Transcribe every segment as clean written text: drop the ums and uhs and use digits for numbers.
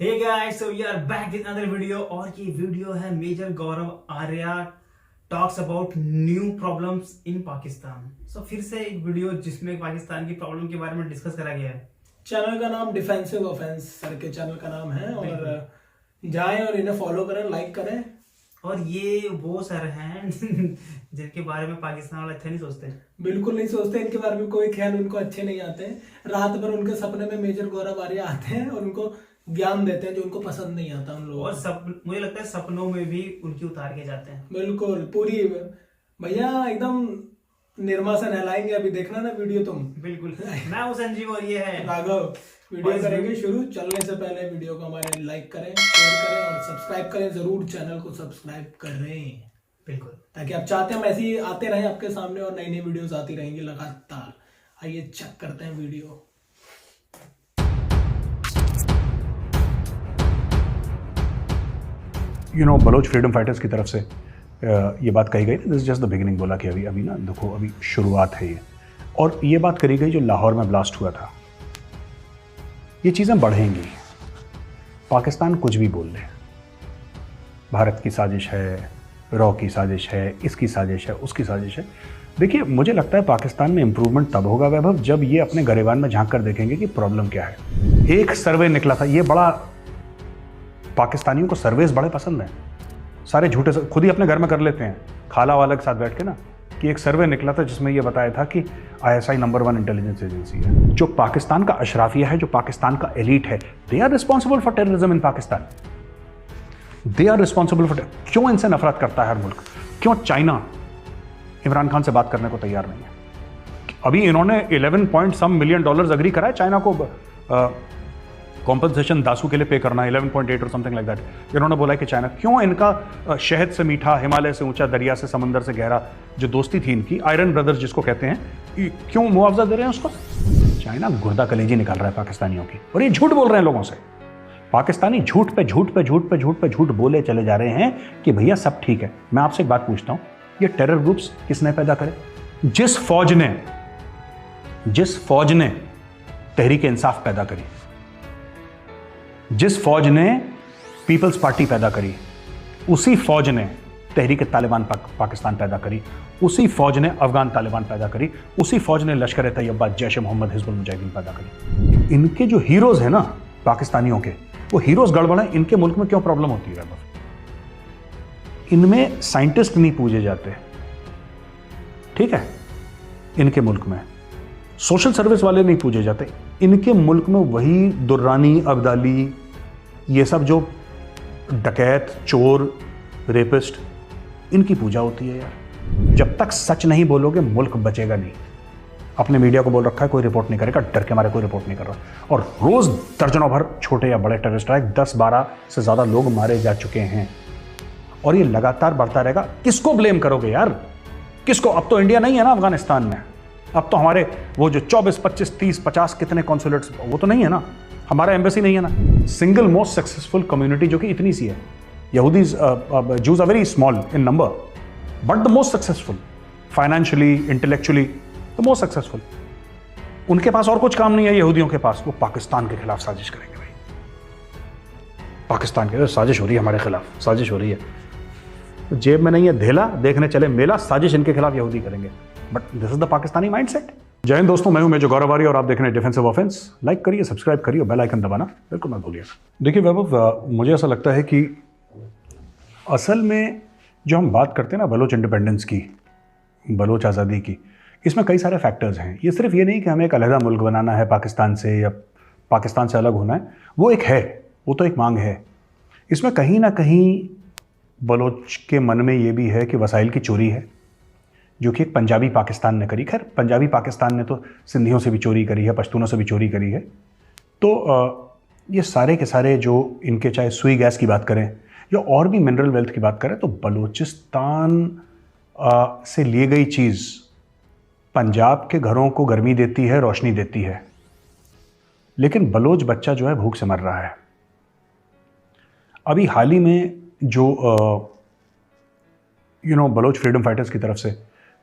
Hey guys, so we are back with another video और ये video है major Gaurav Arya talks about new problems in Pakistan. So फिर से एक वीडियो जिसमें पाकिस्तान की प्रॉब्लम के बारे में डिस्कस करा गया है। चैनल का नाम डिफेंसिव ऑफेंस सर के चैनल का नाम है और जाएं और इन्हें फॉलो करें, लाइक करें। और ये वो सर हैं जिनके बारे में पाकिस्तान वाले अच्छा नहीं सोचते, बिल्कुल नहीं सोचते, इनके बारे में कोई ख्याल उनको अच्छे नहीं आते। रात भर उनके सपने में मेजर गौरव आर्या आते हैं और उनको ज्ञान देते हैं जो उनको पसंद नहीं आता उन लोगों और मुझे लगता है सपनों में भी उनकी उतार के जाते हैं। बिल्कुल पूरी भैया एकदम निर्मा से नहलाएंगे। अभी देखना ना वीडियो तुम। बिल्कुल मैं हूं संजीव और ये है राघव। वीडियो करेंगे शुरू। चलने से पहले वीडियो को हमारे लाइक करें, शेयर करें और सब्सक्राइब करें। जरूर चैनल को सब्सक्राइब करें, बिल्कुल, ताकि आप चाहते हैं हम ऐसे ही आते रहें आपके सामने और नई नई वीडियोस आती रहेंगी लगातार। आइए चेक करते हैं वीडियो। बलोच फ्रीडम फाइटर्स की तरफ से ये बात कही गई, this is just the beginning. बोला कि अभी ना देखो, अभी शुरुआत है ये। और ये बात करी गई जो लाहौर में ब्लास्ट हुआ था, ये चीज़ें बढ़ेंगी। पाकिस्तान कुछ भी बोल ले, भारत की साजिश है, रॉ की साजिश है, इसकी साजिश है, उसकी साजिश है। देखिए, मुझे लगता है पाकिस्तान में इंप्रूवमेंट तब होगा वैभव, जब ये अपने गरेबान में झांक कर देखेंगे कि प्रॉब्लम क्या है। एक सर्वे निकला था, ये बड़ा, पाकिस्तानियों को सर्वेस बड़े पसंद हैं। सारे झूठे खुद ही अपने घर में कर लेते हैं, खाला वाला के साथ बैठ के ना, कि एक सर्वे निकला था जिसमें यह बताया था कि ISI नंबर 1 इंटेलिजेंस एजेंसी है। जो पाकिस्तान का अशराफिया है, जो पाकिस्तान का एलीट है, they are responsible for terrorism in Pakistan. They are responsible for. क्यों इनसे नफरत करता है हर मुल्क? क्यों चाइना इमरान खान से बात करने को तैयार नहीं है? अभी इन्होंने 11 मिलियन डॉलर्स अग्री करा है चाइना को कॉम्पनसेशन दासू के लिए पे करना, 11.8 और समथिंग लाइक दैट। इन्होंने बोला है कि चाइना, क्यों इनका शहद से मीठा, हिमालय से ऊंचा, दरिया से समंदर से गहरा जो दोस्ती थी इनकी, आयरन ब्रदर्स जिसको कहते हैं, क्यों मुआवजा दे रहे हैं उसको? चाइना गुर्दा कलेजी निकाल रहा है पाकिस्तानियों की, और ये झूठ बोल रहे हैं लोगों से। पाकिस्तानी झूठ पे झूठ पे झूठ पे झूठ पे झूठ बोले चले जा रहे हैं कि भैया सब ठीक है। मैं आपसे एक बात पूछता हूं, ये टेरर ग्रुप्स किसने पैदा करे? जिस फौज ने तहरीक इंसाफ पैदा करी, जिस फौज ने पीपल्स पार्टी पैदा करी, उसी फौज ने तहरीक तालिबान पाकिस्तान पैदा करी, उसी फौज ने अफगान तालिबान पैदा करी, उसी फौज ने लश्कर तैयबा, जैश मोहम्मद, हिजबुल मुजाहिदीन पैदा करी। इनके जो हीरोज हैं ना पाकिस्तानियों के, वो हीरोज गड़बड़ हैं। इनके मुल्क में क्यों प्रॉब्लम होती है? इनमें साइंटिस्ट नहीं पूजे जाते, ठीक है? इनके मुल्क में सोशल सर्विस वाले नहीं पूजे जाते। इनके मुल्क में वही दुर्रानी, अब्दाली, ये सब जो डकैत, चोर, रेपिस्ट, इनकी पूजा होती है यार। जब तक सच नहीं बोलोगे मुल्क बचेगा नहीं। अपने मीडिया को बोल रखा है कोई रिपोर्ट नहीं करेगा, डर के मारे कोई रिपोर्ट नहीं कर रहा। और रोज दर्जनों भर छोटे या बड़े टेररिस्ट अटैक, 10-12 से ज्यादा लोग मारे जा चुके हैं, और ये लगातार बढ़ता रहेगा। किसको ब्लेम करोगे यार? किसको? अब तो इंडिया नहीं है ना अफगानिस्तान में। अब तो हमारे वो जो 24, 25, 30, 50 कितने कॉन्सुलेट्स, वो तो नहीं है ना। हमारा एम्बेसी नहीं है ना। सिंगल मोस्ट सक्सेसफुल कम्युनिटी जो कि इतनी सी है, यहूदीज, Jews are very small in number, but the most successful financially, intellectually the most successful. उनके पास और कुछ काम नहीं है यहूदियों के पास, वो पाकिस्तान के खिलाफ साजिश करेंगे। भाई पाकिस्तान के साजिश हो रही है, हमारे खिलाफ साजिश हो रही है, जेब में नहीं है धेला, देखने चले मेला, साजिश इनके खिलाफ यहूदी करेंगे। But this is the Pakistani mindset. जय हिंद दोस्तों, मैं हूं मेजर गौरव आर्या और आप देख रहे हैं डिफेंसिव ऑफेंस। लाइक करिए, सब्सक्राइब करिए, बेल आइकन दबाना बिल्कुल मत भूलिए। देखिए वैभव, मुझे ऐसा लगता है कि असल में जो हम बात करते हैं ना बलोच इंडिपेंडेंस की, बलोच आज़ादी की, इसमें कई सारे फैक्टर्स हैं। ये सिर्फ ये नहीं कि हमें एक अलहदा मुल्क बनाना है पाकिस्तान से, या पाकिस्तान से अलग होना है। वो एक है, वो तो एक मांग है। इसमें कहीं ना कहीं बलोच के मन में ये भी है कि वसाइल की चोरी है, जो कि एक पंजाबी पाकिस्तान ने करी। खैर, पंजाबी पाकिस्तान ने तो सिंधियों से भी चोरी करी है, पश्तूनों से भी चोरी करी है। तो ये सारे के सारे जो इनके, चाहे सुई गैस की बात करें या और भी मिनरल वेल्थ की बात करें, तो बलूचिस्तान से ली गई चीज़ पंजाब के घरों को गर्मी देती है, रोशनी देती है, लेकिन बलोच बच्चा जो है भूख से मर रहा है। अभी हाल ही में जो बलोच फ्रीडम फाइटर्स की तरफ से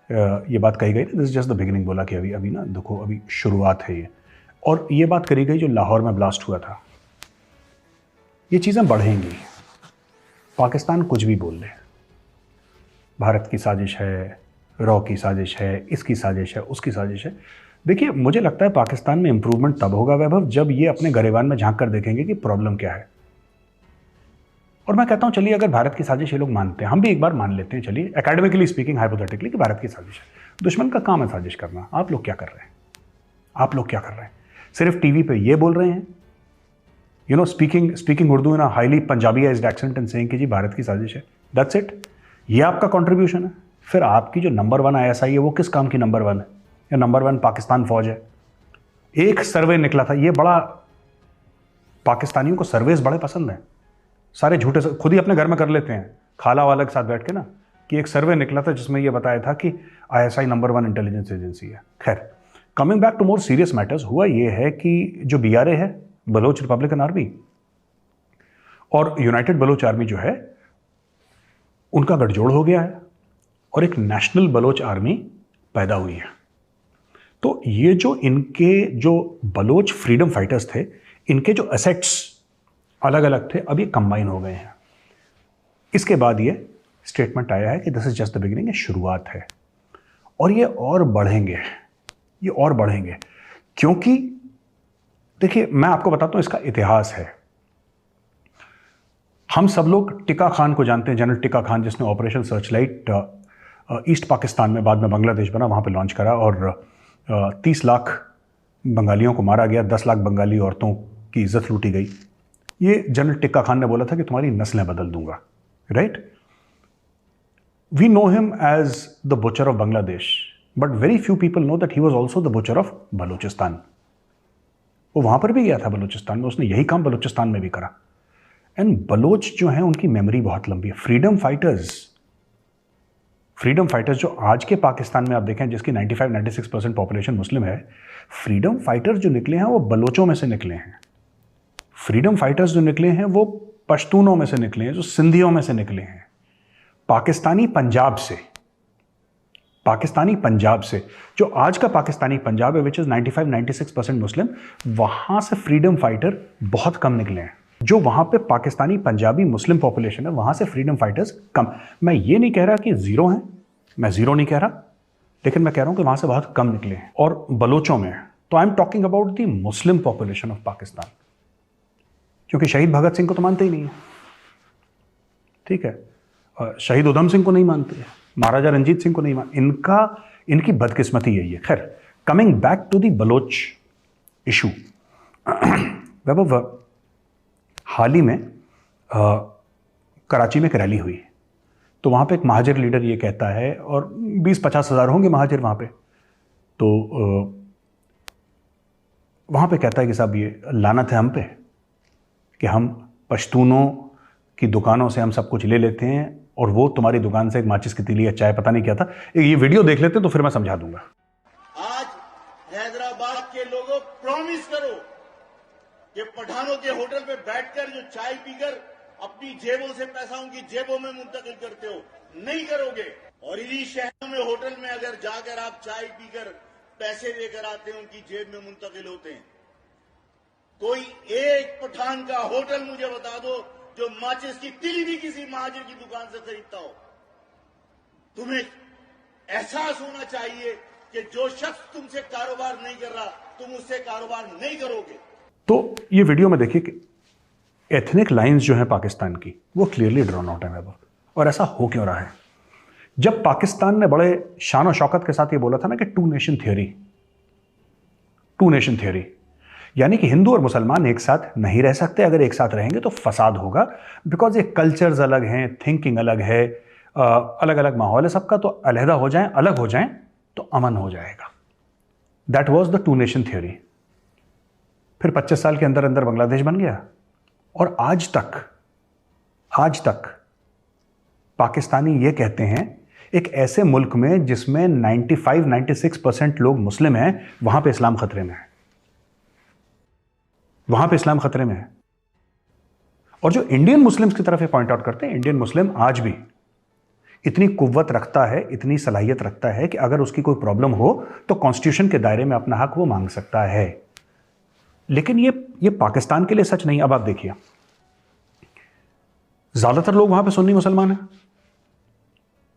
ये बात कही गई, this is just the beginning. बोला कि अभी ना देखो, अभी शुरुआत है ये। और ये बात करी गई जो लाहौर में ब्लास्ट हुआ था। ये चीज़ें बढ़ेंगी। पाकिस्तान कुछ भी बोल ले, भारत की साजिश है, रॉ की साजिश है, इसकी साजिश है, उसकी साजिश है। देखिए, मुझे लगता है पाकिस्तान में इंप्रूवमेंट तब होगा वैभव, जब ये अपने गरेबान में झांक कर देखेंगे कि प्रॉब्लम क्या है। और मैं कहता हूं चलिए, अगर भारत की साजिश ये लोग मानते हैं, हम भी एक बार मान लेते हैं, चलिए एकेडमिकली स्पीकिंग, हाइपोथेटिकली, कि भारत की साजिश है। दुश्मन का काम है साजिश करना। आप लोग क्या कर रहे हैं? आप लोग क्या कर रहे हैं? सिर्फ टीवी पे ये बोल रहे हैं, you know, speaking Urdu in a highly Punjabised accent and saying कि जी भारत की साजिश है। That's it. ये आपका कंट्रीब्यूशन है। फिर आपकी जो नंबर 1 ISI है वो किस काम की नंबर 1 है? या नंबर 1 पाकिस्तान फौज है? एक सर्वे निकला था, ये बड़ा, पाकिस्तानियों को सर्वेस बड़े पसंद हैं, सारे झूठे खुद ही अपने घर में कर लेते हैं, खाला वाला के साथ बैठ के ना, कि एक सर्वे निकला था जिसमें ये बताया था कि ISI नंबर 1 इंटेलिजेंस एजेंसी है। खैर, coming back to more serious matters, हुआ ये है कि जो BRA है, बलोच रिपब्लिकन आर्मी, और यूनाइटेड बलोच आर्मी जो है, उनका गठजोड़ हो गया है और एक नेशनल बलोच आर्मी पैदा हुई है। तो ये जो इनके जो बलोच फ्रीडम फाइटर्स थे, इनके जो एसेट्स अलग अलग थे, अब ये कंबाइन हो गए हैं। इसके बाद ये स्टेटमेंट आया है कि this is just the beginning, ये शुरुआत है, और ये और बढ़ेंगे, ये और बढ़ेंगे। क्योंकि देखिए, मैं आपको बताता हूं, इसका इतिहास है। हम सब लोग टिक्का खान को जानते हैं, जनरल टिक्का खान, जिसने ऑपरेशन सर्चलाइट ईस्ट पाकिस्तान में, बाद में बांग्लादेश बना, वहाँ पे लॉन्च करा, और 30 लाख बंगालियों को मारा गया, 10 लाख बंगाली औरतों की इज्जत लूटी गई। ये जनरल टिक्का खान ने बोला था कि तुम्हारी नस्लें बदल दूंगा, right? We know him as the butcher of Bangladesh, but very few people know that he was also the butcher of Balochistan. वो वहाँ पर भी गया था बलूचिस्तान में, उसने यही काम बलूचिस्तान में भी करा। एंड बलोच जो हैं, उनकी मेमोरी बहुत लंबी है। फ्रीडम फाइटर्स जो आज के पाकिस्तान में आप देखें, जिसकी 95-96% पॉपुलेशन मुस्लिम है, फ्रीडम फाइटर्स जो निकले हैं वो बलोचों में से निकले हैं। फ्रीडम फाइटर्स जो निकले हैं वो पश्तूनों में से निकले हैं, जो सिंधियों में से निकले हैं, पाकिस्तानी पंजाब से, जो आज का पाकिस्तानी पंजाब है, विच इज 95-96% मुस्लिम, वहां से फ्रीडम फाइटर बहुत कम निकले हैं। जो वहां पे पाकिस्तानी पंजाबी मुस्लिम पॉपुलेशन है, वहां से फ्रीडम फाइटर्स कम। मैं ये नहीं कह रहा कि जीरो हैं, मैं जीरो नहीं कह रहा, लेकिन मैं कह रहा हूं कि वहां से बहुत कम निकले हैं। और बलोचों में, तो I am talking about the Muslim population of Pakistan, क्योंकि शहीद भगत सिंह को तो मानते ही नहीं है, ठीक है, शहीद उधम सिंह को नहीं मानते, महाराजा रंजीत सिंह को नहीं मानते। इनकी बदकिस्मती यही है। खैर, coming back to the Baloch issue, Vaibhav, हाल ही में कराची में एक रैली हुई, तो वहाँ पे एक महाजिर लीडर ये कहता है, और 20-50 हज़ार होंगे महाजिर वहाँ पे, तो वहाँ पे कहता है कि साहब, ये लानत है हम पे कि हम पश्तूनों की दुकानों से हम सब कुछ ले लेते हैं, और वो तुम्हारी दुकान से एक माचिस की तीली या चाय पता नहीं क्या था। ये वीडियो देख लेते तो फिर मैं समझा दूंगा। आज हैदराबाद के लोगों, प्रॉमिस करो कि पठानों के होटल पे बैठकर जो चाय पीकर अपनी जेबों से पैसा उनकी जेबों में मुंतकिल करते हो, नहीं करोगे। और इन्हीं शहरों में होटल में अगर जाकर आप चाय पीकर पैसे लेकर आते हैं, उनकी जेब में मुंतकिल होते हैं। कोई एक पठान का होटल मुझे बता दो जो माचिस की तिली भी किसी महाजिर की दुकान से खरीदता हो। तुम्हें एहसास होना चाहिए कि जो शख्स तुमसे कारोबार नहीं कर रहा, तुम उससे कारोबार नहीं करोगे। तो ये वीडियो में देखिए कि एथनिक लाइंस जो है पाकिस्तान की, वो क्लियरली ड्रॉन आउट है। और ऐसा हो क्यों रहा है? जब पाकिस्तान ने बड़े शान और शौकत के साथ ये बोला था ना कि टू नेशन थियोरी, यानी कि हिंदू और मुसलमान एक साथ नहीं रह सकते, अगर एक साथ रहेंगे तो फसाद होगा, बिकॉज ये कल्चर्स अलग हैं, थिंकिंग अलग है, अलग अलग माहौल है सबका, तो अलग हो जाएं तो अमन हो जाएगा। That was the two nation theory. फिर 25 साल के अंदर अंदर बांग्लादेश बन गया, और आज तक पाकिस्तानी ये कहते हैं, एक ऐसे मुल्क में जिसमें 95-96% लोग मुस्लिम हैं, वहां पे इस्लाम खतरे में है, और जो इंडियन मुस्लिम्स की तरफ ये पॉइंट आउट करते हैं, इंडियन मुस्लिम आज भी इतनी कुव्वत रखता है, इतनी सलाहियत रखता है कि अगर उसकी कोई प्रॉब्लम हो तो कॉन्स्टिट्यूशन के दायरे में अपना हक वो मांग सकता है। लेकिन ये पाकिस्तान के लिए सच नहीं। अब आप देखिए, ज्यादातर लोग वहां पे सुन्नी मुसलमान हैं,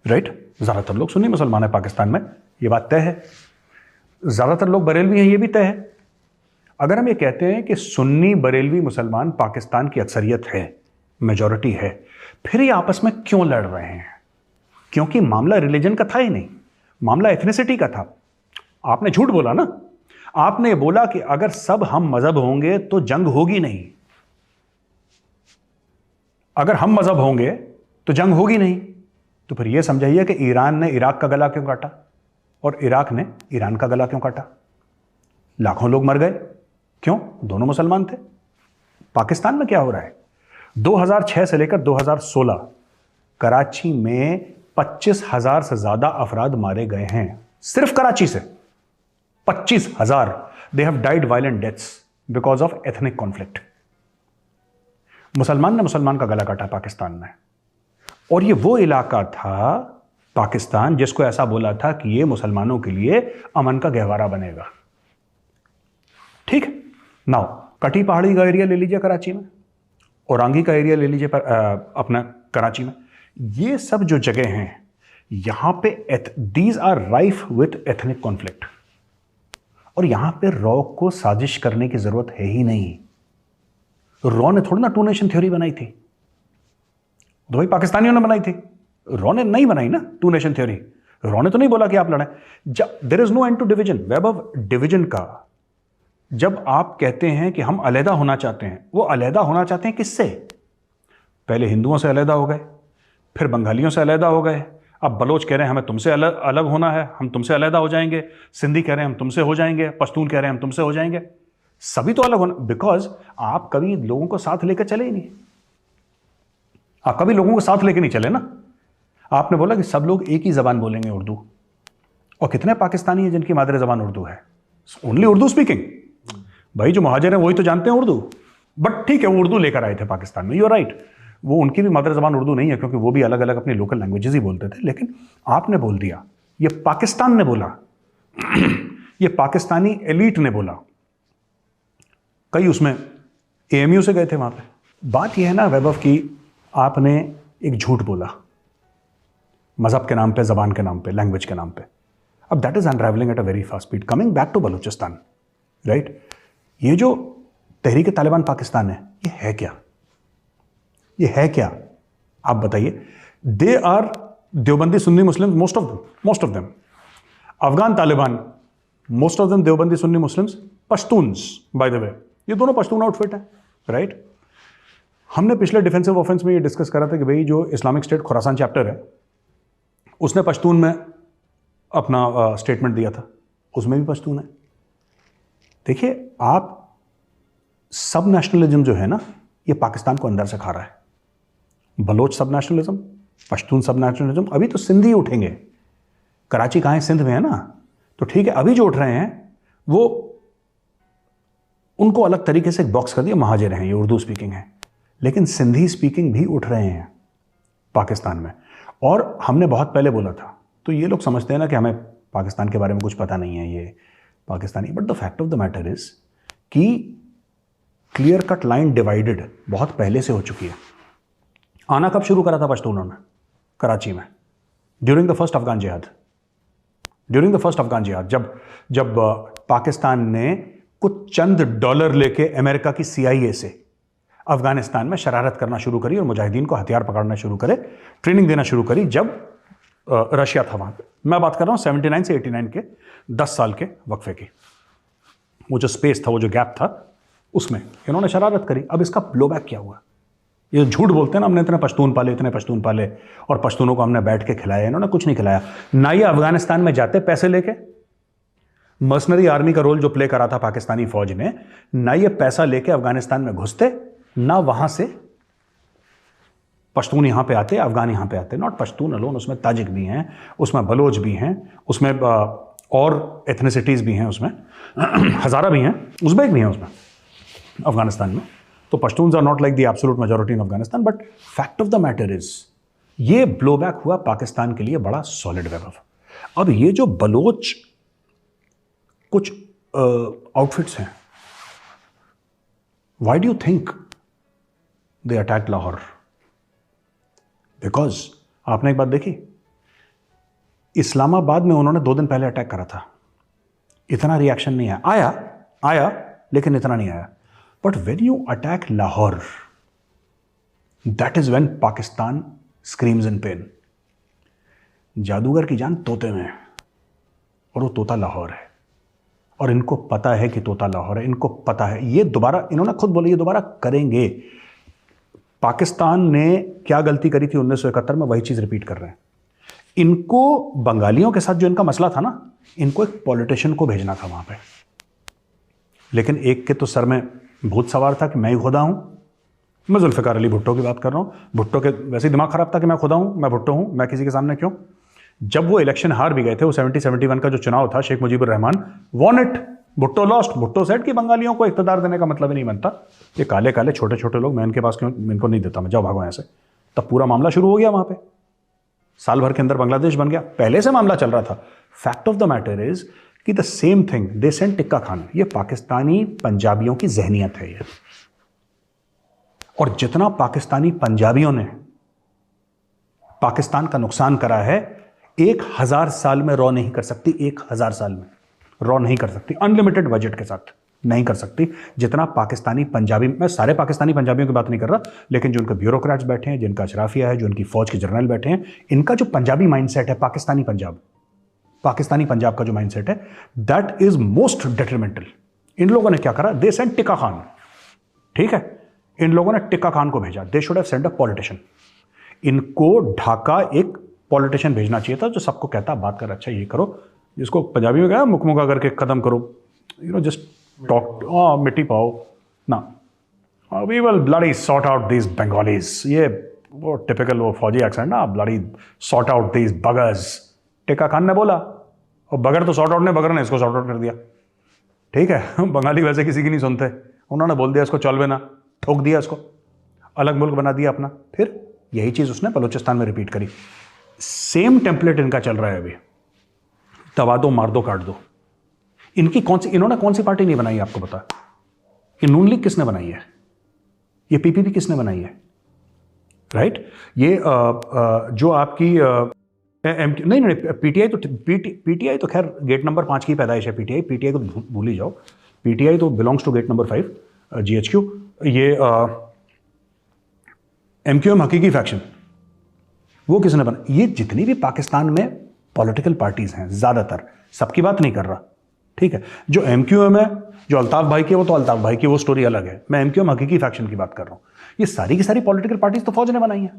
राइट? ज्यादातर लोग सुन्नी मुसलमान है पाकिस्तान में, ये बात तय है। ज्यादातर लोग बरेलवी हैं, ये भी तय है। अगर हम ये कहते हैं कि सुन्नी बरेलवी मुसलमान पाकिस्तान की अक्सरियत है, मेजॉरिटी है, फिर ये आपस में क्यों लड़ रहे हैं? क्योंकि मामला रिलीजन का था ही नहीं, मामला एथनिसिटी का था। आपने झूठ बोला ना, आपने बोला कि अगर सब हम मजहब होंगे तो जंग होगी नहीं, अगर हम मजहब होंगे तो जंग होगी नहीं। तो फिर यह समझाइए कि ईरान ने इराक का गला क्यों काटा और इराक ने ईरान का गला क्यों काटा? लाखों लोग मर गए, क्यों? दोनों मुसलमान थे। पाकिस्तान में क्या हो रहा है? 2006 से लेकर 2016 कराची में 25,000 से ज्यादा अफराद मारे गए हैं, सिर्फ कराची से 25,000। They have died violent deaths because of ethnic conflict. मुसलमान ने मुसलमान का गला काटा पाकिस्तान में, और ये वो इलाका था पाकिस्तान जिसको ऐसा बोला था कि ये मुसलमानों के लिए अमन का गहवारा बनेगा। ठीक है, नाउ कटी पहाड़ी का एरिया ले लीजिए कराची में, औरंगी का एरिया ले लीजिए अपना कराची में। ये सब जो जगह हैं यहां पे these are rife with ethnic conflict, और यहां पे रॉ को साजिश करने की जरूरत है ही नहीं। रॉ ने थोड़ी ना टू नेशन थ्योरी बनाई थी, तो भाई पाकिस्तानियों ने बनाई थी, रॉ ने नहीं बनाई ना टू नेशन थ्योरी। रॉ ने तो नहीं बोला कि आप लड़ें। There is no end to division. Web of division का जब आप कहते हैं कि हम अलहदा होना चाहते हैं, वो अलहदा होना चाहते हैं किससे? पहले हिंदुओं से अलहदा हो गए, फिर बंगालियों से अलहदा हो गए, अब बलोच कह रहे हैं हमें तुमसे अलग होना है, हम तुमसे अलहदा हो जाएंगे, सिंधी कह रहे हैं हम तुमसे हो जाएंगे, पश्तून कह रहे हैं हम तुमसे हो जाएंगे। सभी तो अलग होना, बिकॉज आप कभी लोगों को साथ लेकर चले ही नहीं। आप कभी लोगों को साथ लेकर नहीं चले ना। आपने बोला कि सब लोग एक ही जबान बोलेंगे, उर्दू, और कितने पाकिस्तानी हैं जिनकी मादरी जबान उर्दू है? Only Urdu speaking. भाई जो महाजर हैं वही तो जानते हैं उर्दू, बट ठीक है वो उर्दू लेकर आए थे पाकिस्तान में, यू आर राइट, वो उनकी भी मादर जबान उर्दू नहीं है क्योंकि वो भी अलग अलग अपनी लोकल लैंग्वेजेस ही बोलते थे। लेकिन आपने बोल दिया, ये पाकिस्तान ने बोला, ये पाकिस्तानी एलीट ने बोला। कई उसमें एएमयू से गए थे वहां पे। बात यह है ना वैभव की, आपने एक झूठ बोला मजहब के नाम पे, जबान के नाम पे, लैंग्वेज के नाम पे। अब that is unravelling at a very fast speed. Coming back to Balochistan, right? ये जो तहरीक तालिबान पाकिस्तान है, ये है क्या? ये है क्या? आप बताइए। They are Deobandi Sunni Muslim, most of them. Afghan Taliban, most of them Deobandi Sunni Muslims, Pashtuns by the way, ये दोनों पश्तून आउटफिट है, राइट? हमने पिछले डिफेंसिव ऑफेंस में ये डिस्कस करा था कि भाई जो इस्लामिक स्टेट खुरासान चैप्टर है उसने पश्तून में अपना स्टेटमेंट दिया था, उसमें भी पश्तून है। देखिए, आप सब नेशनलिज्म जो है ना, ये पाकिस्तान को अंदर से खा रहा है। बलोच सब नेशनलिज्म, पश्तून सब नेशनलिज्म। अभी तो सिंधी उठेंगे, कराची कहाँ है? सिंध में है ना। तो ठीक है, अभी जो उठ रहे हैं वो उनको अलग तरीके से एक बॉक्स कर दिया, महाजर हैं, ये उर्दू स्पीकिंग है, लेकिन सिंधी स्पीकिंग भी उठ रहे हैं पाकिस्तान में। और हमने बहुत पहले बोला था, तो ये लोग समझते हैं ना कि हमें पाकिस्तान के बारे में कुछ पता नहीं है, ये Pakistani. But the fact of the matter is कि क्लियर कट लाइन डिवाइडेड बहुत पहले से हो चुकी है। आना कब शुरू करा था पश्तूनों ने? कराची में, ड्यूरिंग द फर्स्ट अफगान जिहाद। ड्यूरिंग द फर्स्ट अफगान जिहाद, जब पाकिस्तान ने कुछ चंद डॉलर लेके अमेरिका की CIA से अफगानिस्तान में शरारत करना शुरू करी और मुजाहिदीन को हथियार पकड़ना शुरू करे, ट्रेनिंग देना शुरू करी, जब रशिया था वहां पे। मैं बात कर रहा हूं 79 से 89 के 10 साल के वक्फे की। वो जो स्पेस था, वो जो गैप था, उसमें इन्होंने शरारत करी। अब इसका ब्लोबैक क्या हुआ? ये झूठ बोलते हैं ना, हमने इतने पश्तून पाले और पश्तूनों को हमने बैठ के खिलाया। इन्होंने कुछ नहीं खिलाया। ना ये अफगानिस्तान में जाते पैसे लेके, मर्सनरी आर्मी का रोल जो प्ले करा था पाकिस्तानी फौज ने, ना ये पैसा लेके अफगानिस्तान में घुसते, ना वहां से पश्तून यहां पे आते, अफगान यहां पे आते। नॉट पश्तून अलोन, उसमें ताजिक भी हैं, उसमें बलोच भी हैं, उसमें और एथनिसिटीज भी हैं, उसमें हजारा भी हैं, उज़्बेक भी हैं उसमें अफगानिस्तान में। तो Pashtuns are not like the absolute majority in Afghanistan. But fact of the matter is, ये ब्लोबैक हुआ पाकिस्तान के लिए बड़ा सॉलिड वैभव। अब ये जो बलोच कुछ आउटफिट्स हैं, why do you think they attack Lahore? Because आपने एक बात देखी, इस्लामाबाद में उन्होंने 2 दिन पहले अटैक करा था, इतना रिएक्शन नहीं आया, आया लेकिन इतना नहीं आया. But when you attack Lahore, that is when Pakistan screams in pen. जादूगर की जान तोते में है और वो तोता लाहौर है, और इनको पता है कि तोता लाहौर है, इनको पता है. ये दोबारा, इन्होंने खुद बोला, ये दोबारा करेंगे. पाकिस्तान ने क्या गलती करी थी 1971 में, वही चीज रिपीट कर रहे हैं. इनको बंगालियों के साथ जो इनका मसला था ना, इनको एक पॉलिटिशियन को भेजना था वहां पे, लेकिन एक के तो सर में भूत सवार था कि मैं ही खुदा हूं. मैं जुल्फिकार अली भुट्टो की बात कर रहा हूं. भुट्टो के वैसे ही दिमाग खराब था कि मैं खुदा हूं, मैं भुट्टो हूं, मैं किसी के सामने क्यों. जब वो इलेक्शन हार भी गए थे, वो 70-71 का जो चुनाव था, Sheikh Mujibur Rahman won it, Bhutto lost. Bhutto said कि बंगालियों को इख्तियार देने का मतलब ही नहीं बनता, ये काले काले छोटे छोटे लोग, मैं इनके पास क्यों, इनको नहीं देता, मैं जाओ भागो यहाँ से. तब पूरा मामला शुरू हो गया वहां पे. साल भर के अंदर बांग्लादेश बन गया. पहले से मामला चल रहा था. Fact of the matter is कि the same thing they sent Tikka Khan. ये पाकिस्तानी पंजाबियों की जहनियत है ये. और जितना पाकिस्तानी पंजाबियों ने पाकिस्तान का नुकसान करा है, 1000 साल में रॉ नहीं कर सकती. 1000 साल में रॉ नहीं कर सकती, अनलिमिटेड बजट के साथ नहीं कर सकती, जितना पाकिस्तानी पंजाबी. मैं सारे पाकिस्तानी पंजाबियों की बात नहीं कर रहा, लेकिन जो उनके ब्यूरोक्रेट्स बैठे हैं, जिनका अशराफिया है, जो उनकी फौज के जनरल बैठे हैं, इनका जो पंजाबी माइंडसेट है, पाकिस्तानी पंजाब का जो माइंडसेट है, दैट इज मोस्ट डेट्रीमेंटल. इन लोगों ने क्या करा, दे सेंट टिक्का खान. ठीक है, इन लोगों ने टिक्का खान को भेजा. They should have sent a politician. इनको ढाका एक पॉलिटिशियन भेजना चाहिए था, जो सबको कहता बात कर, अच्छा ये करो, जिसको पंजाबी में कहा मुकमुका करके कदम करो, जस्ट टॉक, मिट्टी पाओ ना, we will bloody sort out these Bengalis. ये वो टिपिकल वो फौजी एक्सेंट ना, bloody sort out these buggers. Tikka Khan ने बोला, और बगर तो सॉर्ट आउट ने, बगर ने इसको सॉर्ट आउट कर दिया. ठीक है, बंगाली वैसे किसी की नहीं सुनते, उन्होंने बोल दिया इसको चलवे ना, ठोक दिया इसको, अलग मुल्क बना दिया अपना. फिर यही चीज उसने बलूचिस्तान में रिपीट करी. सेम टेम्पलेट इनका चल रहा है अभी. दबा दो, मार दो, काट दो. इन्होंने कौन सी पार्टी नहीं बनाई आपको पता? ये नून लीग किसने बनाई है? ये पीपीपी किसने बनाई है? राइट? ये जो आपकी नहीं, पीटीआई तो खैर गेट नंबर 5 की पैदाइश है. पीटीआई को भूल ही जाओ. पीटीआई तो belongs to gate number 5 GHQ. ये एमक्यूएम हकीकी फैक्शन, वो किसने बना? ये जितनी भी पाकिस्तान में पॉलिटिकल पार्टीज हैं, ज्यादातर, सबकी बात नहीं कर रहा. ठीक है, जो एमक्यूएम है, जो अल्ताफ भाई की, वो तो अल्ताफ भाई की, वो स्टोरी अलग है. मैं एमक्यूएम हकीकी फैक्शन की बात कर रहा हूं. ये सारी की सारी पॉलिटिकल पार्टीज तो फौज ने बनाई है,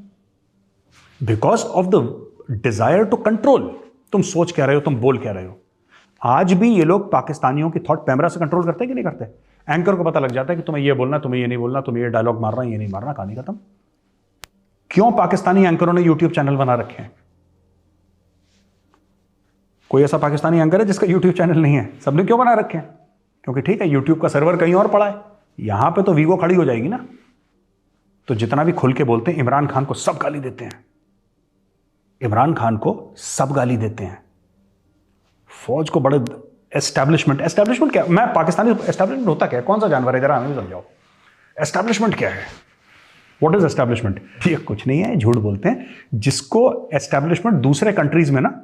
because of the desire to control. तुम सोच क्या रहे हो, तुम बोल क्या रहे हो. आज भी ये लोग पाकिस्तानियों की थॉट पैमरा से कंट्रोल करते हैं कि नहीं करते? एंकर को पता लग जाता है कि तुम्हें ये बोलना, तुम्हें ये नहीं बोलना, तुम्हें ये डायलॉग मारना, ये नहीं मारना, कहानी खत्म. क्यों पाकिस्तानी एंकरों ने यूट्यूब चैनल बना रखे हैं? कोई ऐसा पाकिस्तानी एंकर है जिसका यूट्यूब चैनल नहीं है? सबने क्यों बना रखे हैं? क्योंकि ठीक है, यूट्यूब का सर्वर कहीं और पड़ा है, यहां पे तो वीगो खड़ी हो जाएगी ना. तो जितना भी खुल के बोलते हैं, इमरान खान को सब गाली देते हैं. इमरान खान को सब गाली देते हैं. फौज को बड़े एस्टैब्लिशमेंट क्या? मैं पाकिस्तानी एस्टैब्लिशमेंट होता क्या है? कौन सा जानवर है? जरा हमें भी समझाओ. एस्टैब्लिशमेंट क्या है? What is establishment? ये कुछ नहीं है, झूठ बोलते हैं. जिसको एस्टैब्लिशमेंट दूसरे कंट्रीज में ना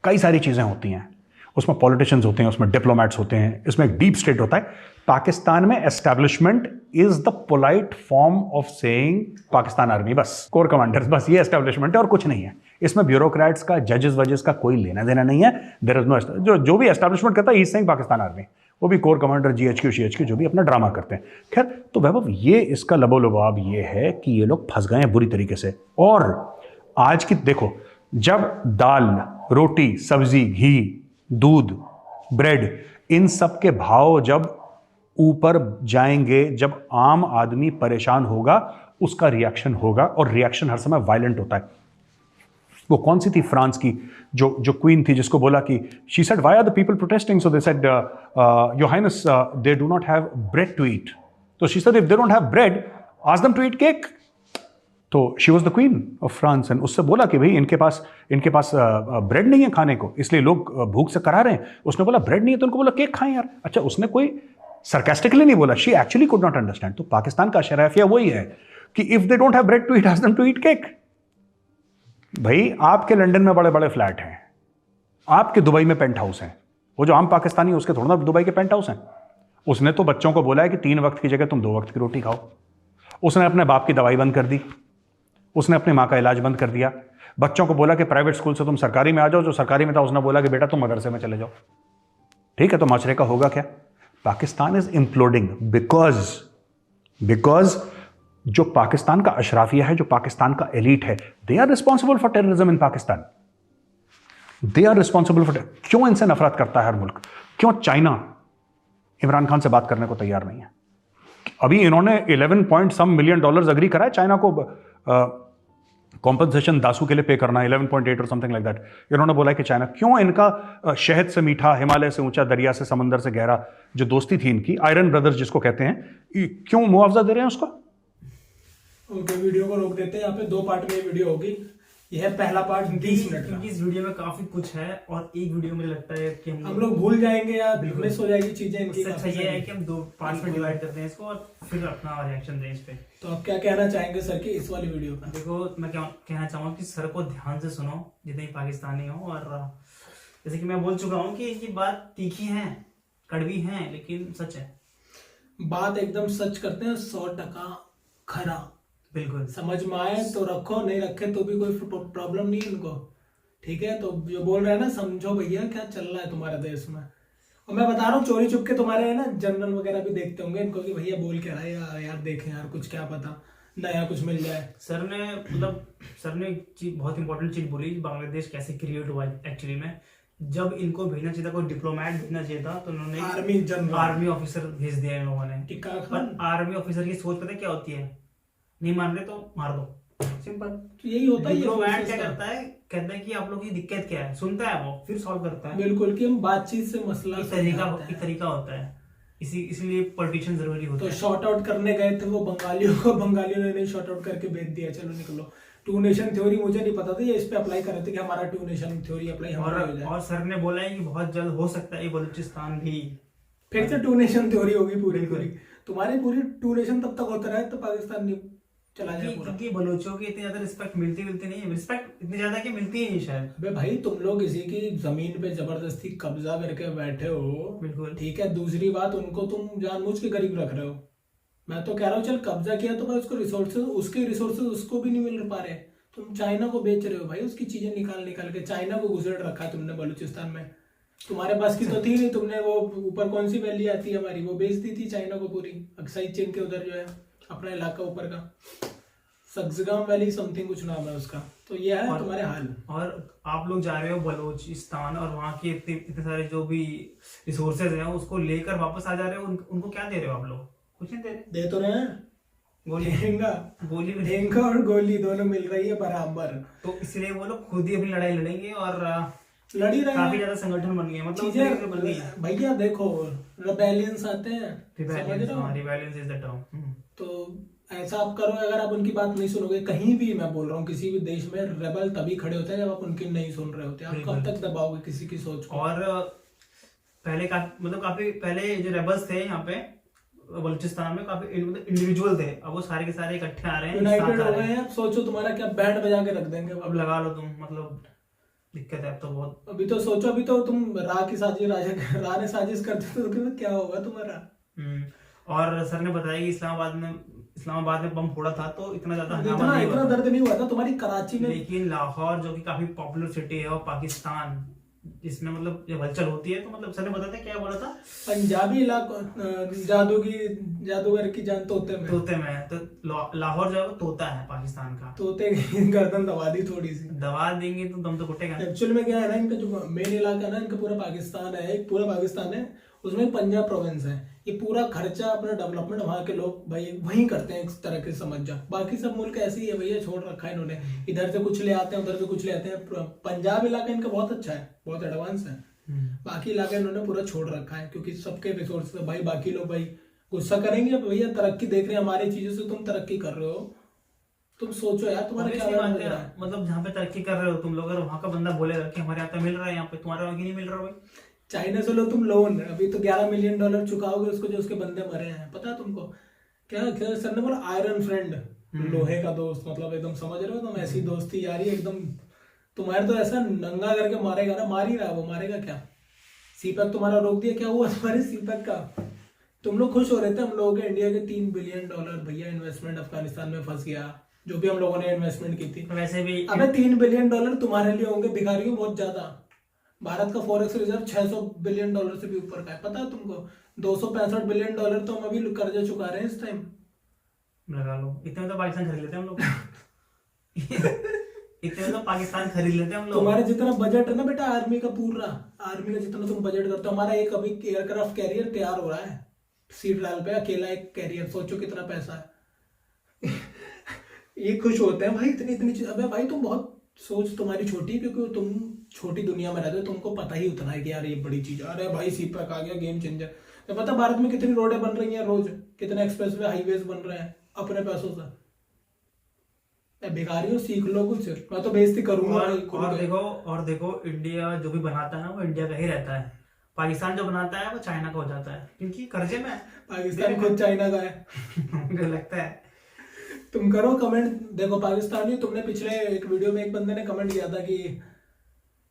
कई सारी चीजें होती हैं, उसमें पॉलिटिशियंस होते हैं, उसमें डिप्लोमैट्स होते हैं, इसमें एक डीप स्टेट होता है. पाकिस्तान में establishment is the polite form of saying Pakistan army, बस कोर कमांडर्स, बस ये एस्टैब्लिशमेंट है और कुछ नहीं है. इसमें ब्यूरोक्रेट्स का, जजेस वजेस का कोई लेना देना नहीं है. देयर इज नो, जो भी एस्टैब्लिशमेंट करता है ही सेइंग पाकिस्तान आर्मी, वो भी कोर कमांडर, जीएचक्यू जो भी अपना ड्रामा करते हैं. खैर, तो वैभव, ये इसका लबोलुबाब ये है कि ये लोग फंस गए हैं बुरी तरीके से. और आज की देखो, जब दाल, रोटी, सब्जी, घी, दूध, ब्रेड, इन सब के भाव जब ऊपर जाएंगे, जब आम आदमी परेशान होगा, उसका रिएक्शन होगा, और रिएक्शन हर समय वायलेंट होता है. वो कौन सी थी फ्रांस की जो क्वीन थी, जिसको बोला कि she said why are the people protesting, so they said your highness they do not have bread to eat. तो she said if they don't have bread, ask them to eat cake. तो she was the queen of France. And उससे बोला कि भाई इनके पास bread नहीं है खाने को, इसलिए लोग भूख से करा रहे हैं. उसने बोला ब्रेड नहीं है, तो उनको बोला केक खाएं यार. अच्छा, उसने कोई सरकास्टिकली नहीं बोला, she actually could not understand. तो पाकिस्तान का शराफिया वही है कि if they don't have bread to eat, ask them to eat cake. भाई आपके लंदन में बड़े बड़े फ्लैट हैं, आपके दुबई में पेंट हाउस हैं, वो जो आम पाकिस्तानी है उसके थोड़ा ना दुबई के पेंट हाउस हैं। उसने तो बच्चों को बोला है कि 3 वक्त की जगह तुम 2 वक्त की रोटी खाओ। उसने अपने बाप की दवाई बंद कर दी, उसने अपनी माँ का इलाज बंद कर दिया। बच्चों को बोला कि प्राइवेट स्कूल से तुम सरकारी में आ जाओ, जो सरकारी में था उसने बोला कि बेटा तुम मदरसे में चले जाओ। ठीक है, तो माशरे का होगा क्या? पाकिस्तान इज इम्प्लोडिंग बिकॉज जो पाकिस्तान का अशराफिया है, जो पाकिस्तान का एलीट है, they are responsible for terrorism in Pakistan. They are responsible for. क्यों इनसे नफरत करता है हर मुल्क? क्यों चाइना इमरान खान से बात करने को तैयार नहीं है? अभी इन्होंने 11 point some million dollars agree करा है चाइना को कॉम्पनसेशन दासू के लिए पे करना, 11.8 और समथिंग लाइक दैट। इन्होंने बोला कि चाइना, क्यों इनका शहद से मीठा, हिमालय से ऊंचा, दरिया से समंदर से गहरा जो दोस्ती थी इनकी, आयरन ब्रदर्स जिसको कहते हैं, क्यों मुआवजा दे रहे हैं उसको? उनके वीडियो को रोक देते हैं। यहाँ पे 2 पार्ट में वीडियो होगी। यह है पहला पार्ट 20 मिनट का। क्योंकि इस वीडियो में काफी कुछ है और एक वीडियो में लगता है कि हम लोग भूल जाएंगे या मिस हो जाएगी चीजें इनकी। अच्छा ये है कि हम 2 पार्ट्स में डिवाइड करते हैं इसको और फिर अपना रिएक्शन दें इस पे। तो आप क्या कहना चाहेंगे सर की इस वाली वीडियो का? देखो, मैं क्या कहना चाहूँगा कि सर को ध्यान से सुनो, जितने पाकिस्तानी हो। और जैसे कि मैं बोल चुका हूँ कि ये बात तीखी है, कड़वी है, लेकिन सच है। बात एकदम सच करते हैं, 100% खरा। बिल्कुल समझ में आए तो रखो, नहीं रखे तो भी कोई प्रॉब्लम नहीं है इनको। ठीक है, तो जो बोल रहे हैं ना, समझो भैया क्या चल रहा है तुम्हारे देश में। और मैं बता रहा हूँ, चोरी चुप के तुम्हारे है ना जनरल वगैरह भी देखते होंगे इनको कि भैया बोल के रहा है यार देखें यार, कुछ क्या पता नया कुछ मिल जाए। सर ने एक चीज, बहुत इंपॉर्टेंट चीज बोली, बांग्लादेश कैसे क्रिएट हुआ एक्चुअली में। जब इनको भेजना चाहिए था, कोई डिप्लोमेट भेजना चाहिए था, तो उन्होंने आर्मी ऑफिसर भेज दिया इन लोगों ने। पर आर्मी ऑफिसर की सोच पता क्या होती है? नहीं मान रहे तो मार दो, सिंपल। तो यही होता है। डिप्लोमेट क्या करता है, कहता है कि आप लोगों की दिक्कत क्या है, सुनता है वो, फिर सॉल्व करता है। बिल्कुल, कि हम बातचीत से मसला एक तरीका होता है। इसलिए पॉलिटिशियन जरूरी होता है। है। तो शॉर्ट आउट करने गए थे वो बंगालियों ने नहीं शॉर्ट आउट करके भेज दिया, चलो निकलो। 2 नेशन थ्योरी मुझे नहीं पता था, ये इस पे अप्लाई कर रहे थे कि हमारा 2 नेशन थ्योरी अप्लाई हमारा हो जाए। और सर ने बोला है कि बहुत जल्द हो सकता है बलूचिस्तान भी फिर से 2 नेशन थ्योरी होगी पूरी। तुम्हारी पूरी 2 नेशन तब तक होता रहे तो पाकिस्तान नहीं चला जाए पूरा। क्योंकि बलोचों की इतनी ज्यादा रिस्पेक्ट मिलती नहीं है। रिस्पेक्ट इतनी ज्यादा कि मिलती ही नहीं शायद। अबे भाई, तुम लोग किसी की जमीन पे जबरदस्ती कब्जा करके बैठे हो। बिल्कुल ठीक है। दूसरी बात, उनको तुम जानबूझ के गरीब रख रहे हो। मैं तो कह रहा हूँ चल कब्जा किया तो भाई उसको रिसोर्सेज, उसके रिसोर्सेज उसको भी नहीं मिल पा रहे। तुम चाइना को बेच रहे हो भाई, उसकी चीजें निकाल के। चाइना को घुसेड़ रखा है तुमने बलूचिस्तान में। तुम्हारे पास की तो थी नहीं, तुमने वो ऊपर कौन सी वैली आती है हमारी, वो बेच दी थी चाइना को पूरी। अक्साई चीन के उधर जो है अपना इलाका ऊपर का, सक्सगाम वैली समथिंग कुछ नाम है उसका। तो ये है तुम्हारे हाल। और आप लोग जा रहे हो बलूचिस्तान और वहाँ के इतने सारे जो भी रिसोर्सेज हैं उसको लेकर वापस आ जा रहे हो। उनको क्या दे रहे हो आप लोग? कुछ नहीं दे रहे। दे तो रहे हैं, गोली और गोली दोनों मिल रही है बराबर। तो इसलिए वो लोग खुद ही अपनी लड़ाई लड़ेंगे और लड़ी रहे। काफी ज्यादा संगठन बन गए, मतलब चीजें बन गई है भैया। देखो रिबेलियंस आते हैं, रिबेलियंस इज द टर्म। तो ऐसा आप करो, अगर आप उनकी बात नहीं सुनोगे, कहीं भी मैं बोल रहा हूँ किसी भी देश में रेबल तभी खड़े होते हैं जब आप उनकी नहीं सुन रहे होते। आप कब तक दबाओगे किसी की सोच को? और पहले काफी पहले जो रेबल्स थे यहाँ पे बलूचिस्तान में, काफी इंडिविजुअल थे। अब वो सारे के सारे इकट्ठे आ रहे हैं, यूनाइटेड हो गए हैं। अब सोचो तुम्हारा क्या बैंड बजा के रख देंगे। अब लगा लो तुम, मतलब दिक्कत है अब तो बहुत। अभी तो सोचो, अभी तो तुम राह ने साजिश करते तो क्या होगा तुम्हारा। और सर ने बताया कि इस्लामाबाद में बम फोड़ा था तो इतना ज्यादा इतना दर्द नहीं हुआ था तुम्हारी कराची में। लेकिन लाहौर जो कि काफी पॉपुलर सिटी है, और पाकिस्तान जिसमें मतलब जब हलचल होती है तो मतलब सर ने बताया क्या बोला था, पंजाबी इलाका जादूगर की जान तोते में। तो लाहौर जो है वो तोता है पाकिस्तान का। तोते की गर्दन दबा दी, थोड़ी सी दबा देंगे तो दम तो घुटेगा। एक्चुअल में क्या है ना, इनका जो मेन इलाका है ना, इनका पूरा पाकिस्तान है, एक पूरा पाकिस्तान है, उसमें पंजाब प्रोविंस है। ये पूरा खर्चा अपना डेवलपमेंट वहाँ के लोग भाई वहीं करते हैं, एक तरह के समझ जा। बाकी सब मुल्क ऐसे ही है भैया, छोड़ रखा है इन्होंने। इधर से कुछ ले आते हैं, उधर से कुछ ले आते हैं। पंजाब इलाका इनका बहुत अच्छा है, बहुत एडवांस है। बाकी इलाका इन्होंने पूरा छोड़ रखा है, क्योंकि सबके रिसोर्स भाई बाकी लोग भाई गुस्सा करेंगे। भैया तरक्की देख रहे हैं हमारी चीजों से, तुम तरक्की कर रहे हो। तुम सोचो यार तुम्हारा क्या है। मतलब जहाँ पे तरक्की कर रहे हो तुम लोग, अगर वहाँ का बंदा बोलेगा कि हमारे यहाँ पे मिल रहा है, यहाँ पे तुम्हारे वहाँ नहीं मिल रहा भाई। चाइना से लो तुम लोन, अभी तो $11 मिलियन चुकाओगे उसको, जो उसके बंदे मरे हैं। पता है तुमको क्या सर ने बोला? आयरन फ्रेंड, लोहे का दोस्त, मतलब एकदम समझ रहे हो तुम, ऐसी दोस्ती यारी एकदम। तुम्हारे तो ऐसा नंगा करके मारेगा ना, मार ही रहा, वो मारेगा क्या। सीपैक तुम्हारा रोक दिया, क्या हुआ तुम्हारे सीपैक का। तुम लोग खुश हो रहे थे, हम लोगों के इंडिया के $3 बिलियन भैया इन्वेस्टमेंट अफगानिस्तान में फंस गया, जो भी हम लोगों ने इन्वेस्टमेंट की थी। वैसे भी अबे $3 बिलियन तुम्हारे लिए होंगे, भिखारियों बहुत ज्यादा। भारत का फॉरेक्स रिजर्व $600 बिलियन से भी ऊपर का है, पता है तुमको। $265 बिलियन तो हम अभी कर्जा चुका रहे हैं इस टाइम। लगा लो, इतने में तो पाकिस्तान खरीद लेते हैं हम लोग। इतने में तो पाकिस्तान खरीद लेते हैं हम लोग। तुम्हारे जितना बजट है ना बेटा आर्मी का, पूरा आर्मी का जितना तुम बजट करते हो, हमारा एक अभी एयरक्राफ्ट कैरियर तैयार हो रहा है सीट डाल पे, अकेला एक कैरियर, सोचो कितना पैसा है। ये खुश होते हैं भाई इतनी इतनी चीज। अबे भाई तुम बहुत सोच तुम्हारी छोटी, क्योंकि तुम छोटी दुनिया में रहते हो, तुमको पता ही उतना है कि यार ये बड़ी चीज। अरे भाई सीपैक आ गया, गेम चेंजर। तो पता भारत में कितनी रोडें बन रही हैं रोज, कितने एक्सप्रेसवे हाईवेज बन रहे हैं अपने पैसों से। भिखारियों सीख लो कुछ, मैं तो बेइज्जती करूंगा। और देखो इंडिया जो भी बनाता है ना, वो इंडिया का ही रहता है। पाकिस्तान जो बनाता है वो चाइना का हो जाता है, क्योंकि कर्जे में है। पाकिस्तान खुद चाइना का है। मुझे लगता है। तुम करो कमेंट, देखो पाकिस्तानी, तुमने पिछले एक वीडियो में एक बंदे ने कमेंट किया था कि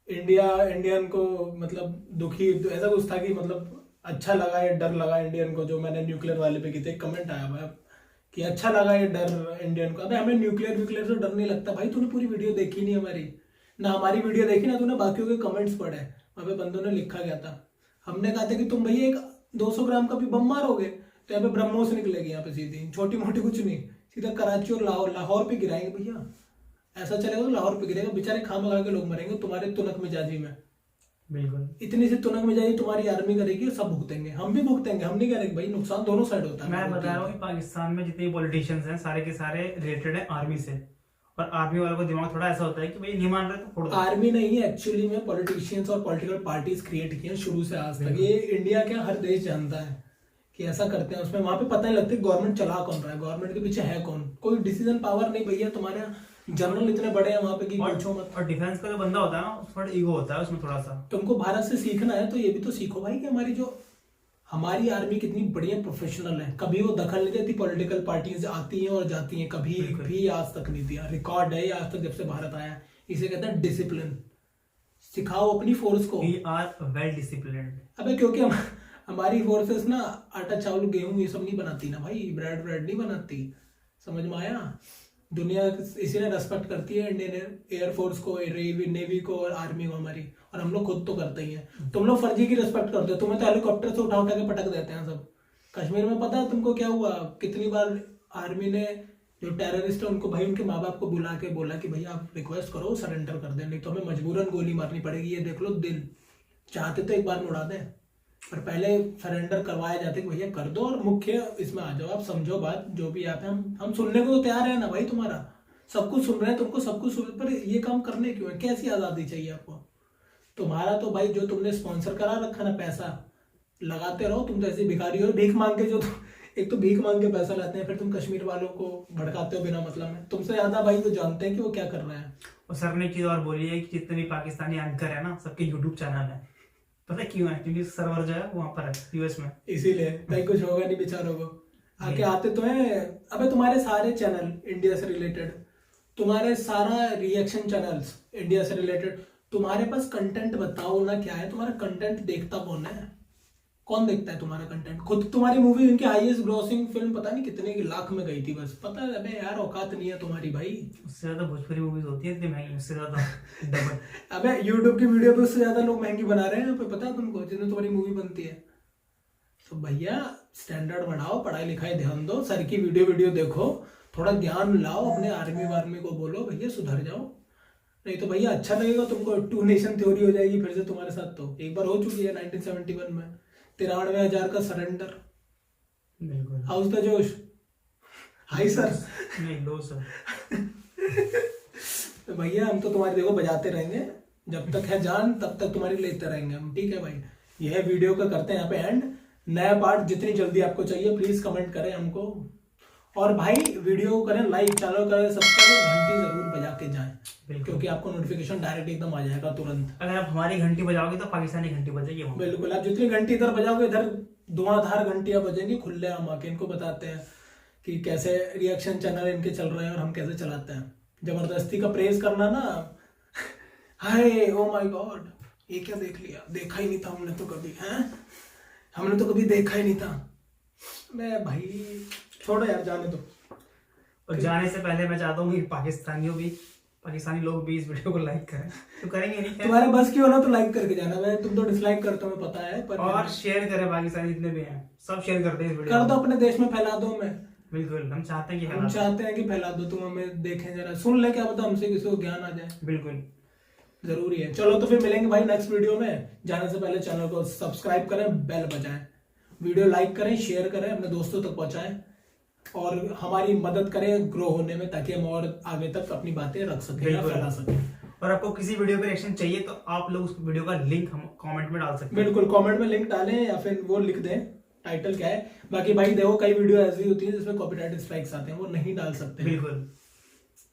इंडियन को मतलब दुखी, ऐसा कुछ था कि मतलब अच्छा लगा या डर लगा इंडियन को, जो मैंने न्यूक्लियर वाले पे की थी। कमेंट आया भाई कि अच्छा लगा ये डर इंडियन को। अबे हमें न्यूक्लियर से डर नहीं लगता भाई। तूने पूरी वीडियो देखी नहीं हमारी, ना हमारी वीडियो देखी, ना तूने बाकियों के कमेंट्स पढ़े। वहाँ पे बंदों ने लिखा गया था, हमने कहा था कि तुम भैया एक 200 ग्राम का भी बम मारोगे तो यहाँ पे ब्रह्मोस निकलेगी, यहाँ पे सीधी छोटी मोटी कुछ नहीं, सीधा कराची और लाहौर पे गिराएंगे भैया। ऐसा चलेगा तो लाहौर पे गिरेगा, बेचारे खाम लगा के लोग मरेंगे तुम्हारे तुनक मिजाजी में। बिल्कुल इतनी सी तुनक मिजाजी तुम्हारी आर्मी करेगी और सब भुगतेंगे, हम भी भुगतेंगे, हम नहीं करेंगे भाई। नुकसान दोनों साइड होता है। मैं बता रहा हूँ कि पाकिस्तान में जितने पॉलिटिशियंस हैं सारे के सारे रिलेटेड है आर्मी से, और आर्मी वालों का दिमाग थोड़ा ऐसा होता है कि भाई नहीं मान रहे तो फोड़ दो। आर्मी नहीं है एक्चुअली में, पॉलिटिशियंस और पॉलिटिकल पार्टीज क्रिएट किए हैं शुरू से आज तक। ये इंडिया क्या हर देश जानता है कि ऐसा करते हैं। उसमें वहां पे पता नहीं लगता गवर्नमेंट चला कौन रहा है, गवर्नमेंट के पीछे है कौन। कोई डिसीजन पावर नहीं भैया। तुम्हारे जनरल इतने बड़े हैं वहां पे कि पूछो मत। और डिफेंस का जो बंदा होता है ना, थोड़ा ईगो होता है उसमें थोड़ा सा। तुमको भारत से सीखना है तो ये भी तो सीखो भाई कि हमारी आर्मी कितनी बढ़िया प्रोफेशनल है। कभी वो दखल नहीं देती, पॉलिटिकल पार्टीज आती हैं और जाती हैं, कभी भी आज तक नहीं दिया। रिकॉर्ड है आज तक जब से भारत आया। इसे कहते हैं डिसिप्लिन। सिखाओ अपनी फोर्स को। We are well disciplined। अबे क्योंकि हमारी फोर्सेस ना आटा चावल गेहूं ये सब नहीं बनाती ना भाई, ब्रेड नहीं बनाती। समझ में आया। दुनिया इसीलिए रेस्पेक्ट करती है इंडियन एयरफोर्स को, नेवी को और आर्मी को हमारी। और हम लोग खुद तो करते ही हैं। तुम लोग फर्जी की रेस्पेक्ट करते हो, तुम्हें तो हेलीकॉप्टर से उठा के पटक देते हैं सब। कश्मीर में पता है तुमको क्या हुआ, कितनी बार आर्मी ने जो टेररिस्ट है उनको भाई उनके माँ बाप को बुला के बोला कि भैया आप रिक्वेस्ट करो सरेंडर कर दें, नहीं तो हमें मजबूरन गोली मारनी पड़ेगी। ये देख लो दिल, चाहते तो एक बार में उड़ा दें, पर पहले सरेंडर करवाया जाते कि भैया कर दो और मुख्य इसमें आ जाओ। आप समझो बात, जो भी आप हैं हम सुनने को तो तैयार है ना भाई। तुम्हारा सब कुछ सुन रहे हैं, तुमको सब कुछ सुन, पर ये काम करने क्यों है? कैसी आजादी चाहिए आपको? तुम्हारा तो भाई जो तुमने स्पॉन्सर करा रखा ना, पैसा लगाते रहो। तुम तो ऐसे भिखारी हो, भीख मांग के जो एक तो भीख मांग के पैसा लाते हैं, फिर तुम कश्मीर वालों को भड़काते हो बिना मतलब में। तुमसे ज्यादा भाई वो जानते हैं कि वो क्या कर रहे हैं। और सर ने एक चीज और बोली है कि जितने भी पाकिस्तानी एंकर है ना, सबके यूट्यूब चैनल है। पता क्यों है? क्योंकि सर्वर जो है वहां पर है यूएस में, इसीलिए भाई कुछ होगा नहीं बेचारों को। आके आते तो है। अबे तुम्हारे सारे चैनल इंडिया से रिलेटेड, तुम्हारे सारा रिएक्शन चैनल्स इंडिया से रिलेटेड, तुम्हारे पास कंटेंट बताओ ना क्या है। तुम्हारा कंटेंट देखता कौन है? कौन देखता है तुम्हारा कंटेंट? खुद तुम्हारी मूवी उनकी हाईएस्ट ग्रॉसिंग फिल्म पता नहीं कितने लाख में गई थी बस। पता है? अबे यार औकात नहीं है तुम्हारी भाई। उससे ज्यादा भोजपुरी मूवीज होती है इतनी महंगी, उससे ज्यादा डबल। अबे यूट्यूब की वीडियो पे उससे ज्यादा लोग महंगी बना रहे हैं, पता है तुमको, जितनी तुम्हारी मूवी बनती है। तो भैया स्टैंडर्ड बढ़ाओ, पढ़ाई लिखाई ध्यान दो, सर की वीडियो देखो, थोड़ा ज्ञान लाओ, अपने आर्मी को बोलो भैया सुधर जाओ। नहीं तो भैया अच्छा लगेगा तुमको, 2 नेशन थ्योरी हो जाएगी फिर से तुम्हारे साथ। तो एक बार हो चुकी है 1971 में 93,000 का सरेंडर। बिल्कुल। हाउस द जोश? High sir. नहीं लो सर। तो भैया हम तो तुम्हारी देखो बजाते रहेंगे, जब तक है जान तब तक तुम्हारी लेते रहेंगे हम। ठीक है भाई, यह वीडियो का करते हैं यहाँ पे एंड। नया पार्ट जितनी जल्दी आपको चाहिए प्लीज कमेंट करें हमको, और भाई वीडियो को करें लाइक, चैनल करें सब्सक्राइब, घंटी जरूर बजा के जाएं क्योंकि आपको नोटिफिकेशन डायरेक्ट एकदम आ जाएगा तुरंत। अगर आप हमारी घंटी बजाओगे तो पाकिस्तानी घंटी बजेगी वहाँ। बिल्कुल, आप जितनी घंटी इधर बजाओगे इधर धुआंधार घंटियां बजेंगी खुले। हम आके इनको बताते हैं कि कैसे रिएक्शन चैनल इनके चल रहे हैं और हम कैसे चलाते हैं। जबरदस्ती का प्रेज करना ना, हाय ओ माय गॉड ये क्या देख लिया, देखा ही नहीं था हमने तो कभी, हैं हमने तो कभी देखा ही नहीं था। मैं भाई छोड़ो यार, जाने दो। और जाने से पहले मैं चाहता हूँ कि पाकिस्तानी लोग भी इस वीडियो को लाइक करें, तो करेंगे नहीं खैर। तुम्हारे बस की हो ना तो लाइक करके जाना, मैं तुम तो डिसलाइक करते हो, पता है, पर और शेयर करें, पाकिस्तानी जितने भी हैं सब शेयर करते हैं इस वीडियो कर दो, अपने देश में फैला दो। मैं बिल्कुल, हम चाहते हैं कि हम चाहते हैं कि फैला दो, तुम हमें देखें जरा, सुन ले, क्या पता हमसे किसी को ज्ञान आ जाए। बिल्कुल जरूरी है। चलो तो फिर मिलेंगे भाई नेक्स्ट वीडियो में। जाने से पहले चैनल को सब्सक्राइब करें, बेल बजाएं, वीडियो लाइक करें, शेयर करें, अपने दोस्तों तक पहुंचाएं और हमारी मदद करें ग्रो होने में, ताकि हम और आगे तक अपनी बातें रख सकें या फैला सकें। और आपको किसी वीडियो पे रिएक्शन चाहिए तो आप लोग उस वीडियो का लिंक हम कमेंट में डाल सकते हैं। बिल्कुल, कमेंट में लिंक डालें या फिर वो लिख दें टाइटल क्या है। बाकी भाई देखो, कई वीडियो ऐसी होती है जिसमें कॉपीराइट स्ट्राइक्स आते हैं, वो नहीं डाल सकते। बिल्कुल,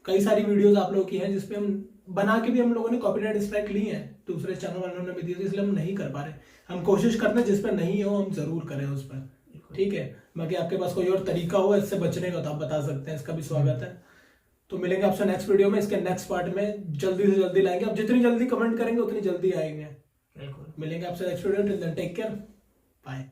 कई सारी वीडियोस आप लोगों की हैं जिसपे हम बना के भी हम लोगों ने कॉपीराइट स्ट्राइक ली है, दूसरे चैनल वालों ने भी दी थी, इसलिए हम नहीं कर पा रहे। हम कोशिश करते हैं जिस पर नहीं हो हम जरूर करें उस पर, ठीक है। बाकी आपके पास कोई और तरीका हो इससे बचने का तो आप बता सकते हैं, इसका भी स्वागत है। तो मिलेंगे आपसे नेक्स्ट वीडियो में, इसके नेक्स्ट पार्ट में जल्दी से जल्दी लाएंगे। अब जितनी जल्दी कमेंट करेंगे उतनी जल्दी आएंगे। बिल्कुल मिलेंगे आपसे next video, till then take care, bye.